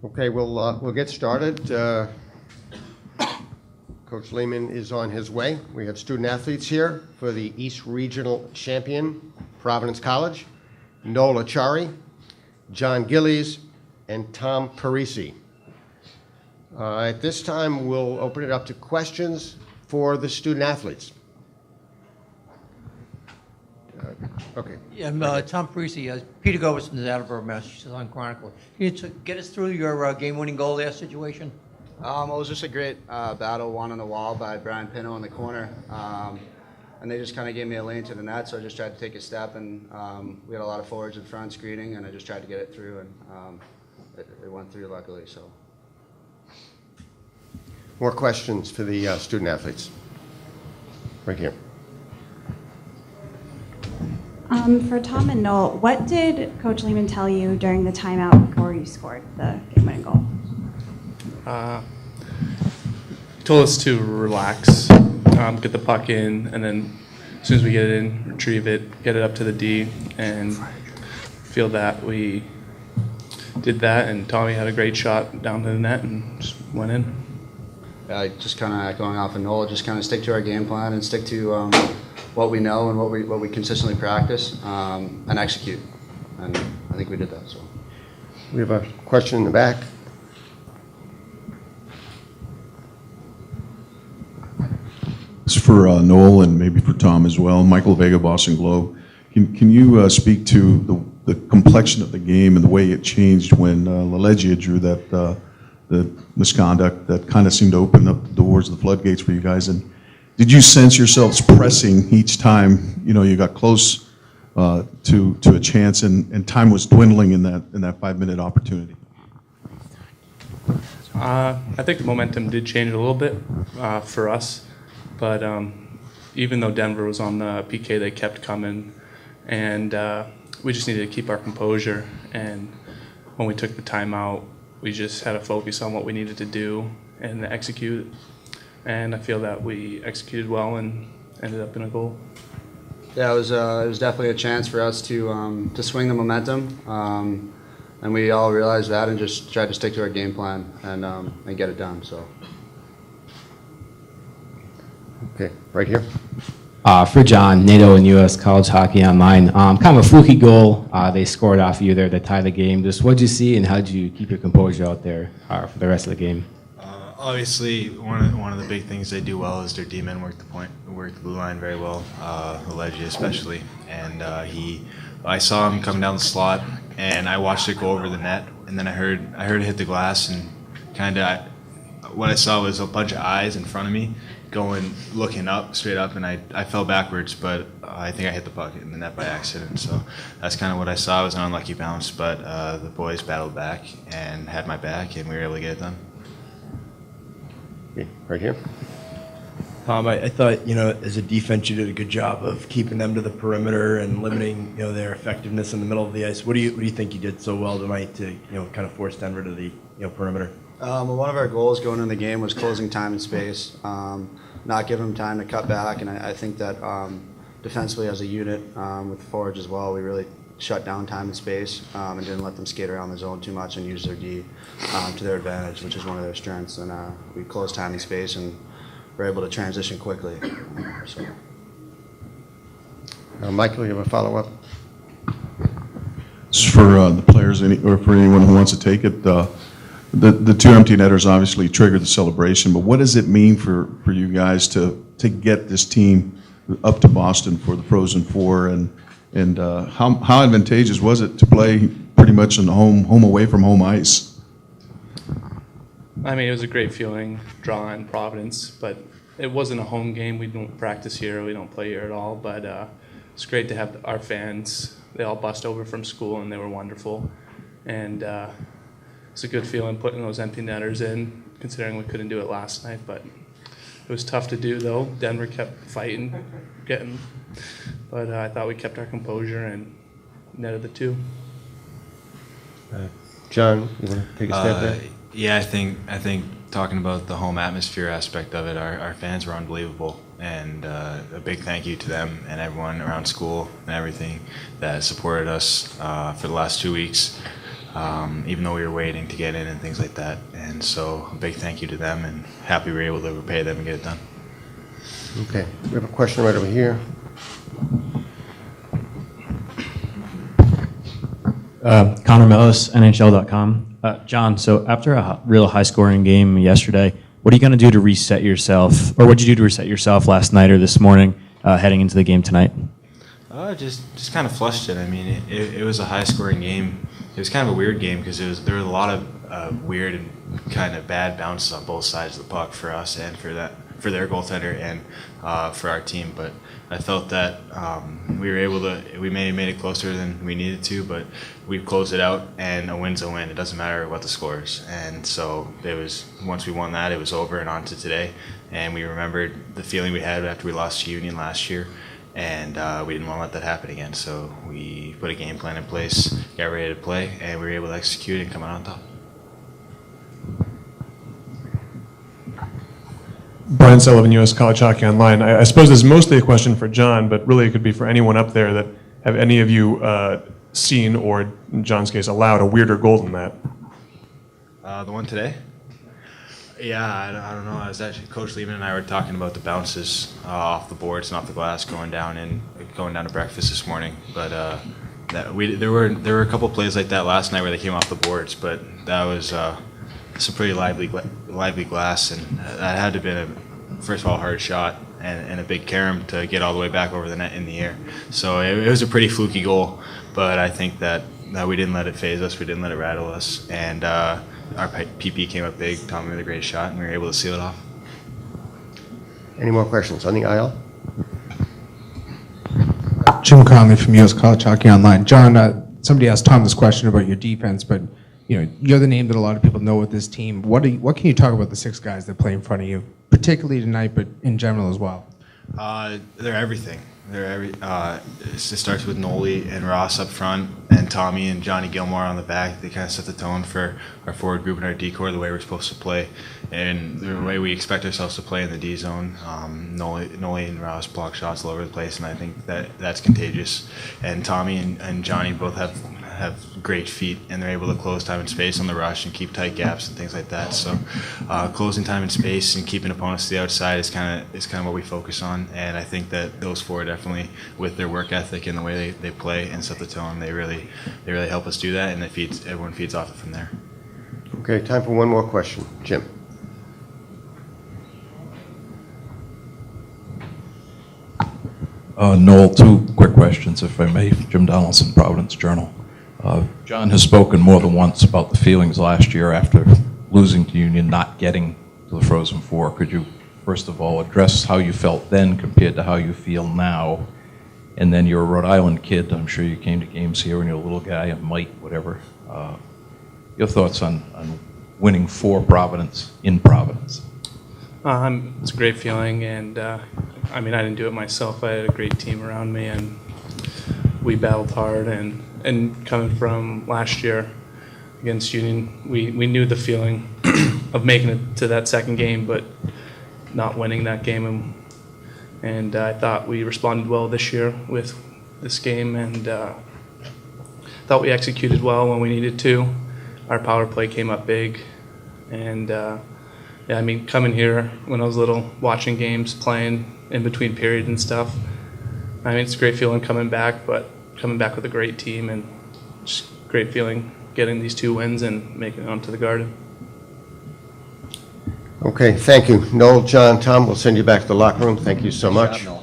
Okay, we'll get started. Coach Lehman is on his way. We have student athletes here for the East Regional Champion, Providence College, Noel Acciari, John Gillies, and Tom Parisi. At this time, we'll open it up to questions for the student athletes. Okay. Yeah, Tom Parisi, Peter Govers from the Attleboro, Massachusetts Chronicle. Can you get us through your game-winning goal there situation? It was just a great battle, won on the wall by Brian Pino in the corner. And they just kind of gave me a lane to the net, so I just tried to take a step, and we had a lot of forwards in front screening, and I just tried to get it through, and it went through luckily. So. More questions for the student athletes? Right here. For Tom and Noel, what did Coach Lehman tell you during the timeout before you scored the game-winning goal? He told us to relax, get the puck in, and then as soon as we get it in, retrieve it, get it up to the D, and feel that we did that, and Tommy had a great shot down to the net and just went in. Just kind of going off of Noel, just kind of stick to our game plan and stick to what we know and what we consistently practice and execute. And I think we did that. So We have a question in the back. It's for Noel and maybe for Tom as well. Michael Vega, Boston Globe. Can you speak to the complexion of the game and the way it changed when LaLeggia drew that the misconduct that kind of seemed to open up the doors, the floodgates for you guys? And did you sense yourselves pressing each time you got close to a chance and time was dwindling in that 5-minute opportunity? I think the momentum did change a little bit for us, but even though Denver was on the PK, they kept coming, and we just needed to keep our composure. And when we took the timeout, we just had to focus on what we needed to do and execute. And I feel that we executed well and ended up in a goal. yeah, it was definitely a chance for us to swing the momentum, and we all realized that and just tried to stick to our game plan and get it done. So. Okay, right here. For John, NATO and U.S. College Hockey Online, kind of a fluky goal. They scored off you there to tie the game. Just what did you see, and how did you keep your composure out there for the rest of the game? Obviously, one of the big things they do well is their D-men work the blue line very well, Allegri especially. And I saw him coming down the slot, and I watched it go over the net, and then I heard it hit the glass, and kind of what I saw was a bunch of eyes in front of me, looking up, straight up, and I fell backwards, but I think I hit the puck in the net by accident. So that's kind of what I saw. It was an unlucky bounce, but the boys battled back and had my back, and we were able to get it done. Okay, right here. I thought, as a defense, you did a good job of keeping them to the perimeter and limiting, their effectiveness in the middle of the ice. What do you think you did so well tonight to, kind of force Denver to the, perimeter? One of our goals going into the game was closing time and space, not giving them time to cut back, and I think that defensively as a unit with the forwards as well, we really shut down time and space and didn't let them skate around the zone too much and use their D to their advantage, which is one of their strengths. And we closed time and space and were able to transition quickly. So. Michael, you have a follow-up? It's for the players or for anyone who wants to take it. The two empty netters obviously triggered the celebration, but what does it mean for you guys to get this team up to Boston for the Frozen Four, and how advantageous was it to play pretty much in home away from home ice? I mean, it was a great feeling, drawing Providence, but it wasn't a home game. We don't practice here. We don't play here at all, but it's great to have our fans. They all bust over from school, and they were wonderful. And it's a good feeling putting those empty netters in, considering we couldn't do it last night, but it was tough to do, though. Denver kept fighting, but I thought we kept our composure and netted the two. John, you want to take a step there? Yeah, I think talking about the home atmosphere aspect of it, our fans were unbelievable, and a big thank you to them and everyone around school and everything that supported us for the last 2 weeks. even though we were waiting to get in and things like that. And so a big thank you to them, and happy we were able to repay them and get it done. Okay, we have a question right over here. Connor Mellis, NHL.com. John, so after a real high-scoring game yesterday, what are you going to do to reset yourself, or what did you do to reset yourself last night or this morning heading into the game tonight? Just kind of flushed it. I mean, it was a high-scoring game. It was kind of a weird game because there were a lot of weird and kind of bad bounces on both sides of the puck for us and for their goaltender and for our team. But I felt that we may have made it closer than we needed to, but we closed it out, and a win's a win. It doesn't matter what the score is. And so once we won that, it was over and on to today. And we remembered the feeling we had after we lost to Union last year, and we didn't want to let that happen again. So we put a game plan in place, got ready to play, and we were able to execute and come out on top. Brian Sullivan, U.S. College Hockey Online. I suppose this is mostly a question for John, but really it could be for anyone up there that have any of you seen, or in John's case, allowed a weirder goal than that? The one today? Yeah, I don't know. I was actually, Coach Lehman and I were talking about the bounces off the boards and off the glass going down to breakfast this morning. But there were a couple plays like that last night where they came off the boards, but that was some pretty lively glass, and that had to have been first of all, a hard shot and a big carom to get all the way back over the net in the air. So it was a pretty fluky goal, but I think that we didn't let it faze us, we didn't let it rattle us, and our PP came up big. Tommy with a great shot, and we were able to seal it off. Any more questions on the aisle? Jim Conley from U.S. College Hockey Online. John, somebody asked Tom this question about your defense, but you're the name that a lot of people know with this team. What can you talk about the six guys that play in front of you, particularly tonight, but in general as well? They're everything. It starts with Noel and Ross up front, and Tommy and Johnny Gilmore on the back. They kind of set the tone for our forward group and our decor, the way we're supposed to play, and the way we expect ourselves to play in the D zone. Noel and Ross block shots all over the place, and I think that's contagious. And Tommy and Johnny both have great feet, and they're able to close time and space on the rush and keep tight gaps and things like that. So closing time and space and keeping opponents to the outside is kind of what we focus on. And I think that those four definitely, with their work ethic and the way they play and set the tone, they really help us do that, and everyone feeds off it from there. Okay, time for one more question. Jim. Noel, two quick questions, if I may. Jim Donaldson, Providence Journal. John has spoken more than once about the feelings last year after losing to Union, not getting to the Frozen Four. Could you, first of all, address how you felt then compared to how you feel now? And then you're a Rhode Island kid. I'm sure you came to games here when you're a little guy, a mite, whatever. Your thoughts on winning for Providence in Providence? It's a great feeling, and I didn't do it myself. I had a great team around me, and we battled hard. And coming from last year against Union, we knew the feeling of making it to that second game, but not winning that game. And I thought we responded well this year with this game, and thought we executed well when we needed to. Our power play came up big, and coming here when I was little, watching games, playing in between periods and stuff. It's a great feeling coming back, but coming back with a great team, and just great feeling getting these 2 wins and making it onto the Garden. Okay, thank you. Noel, John, Tom, we'll send you back to the locker room. Thank you so much. Good job, Noel.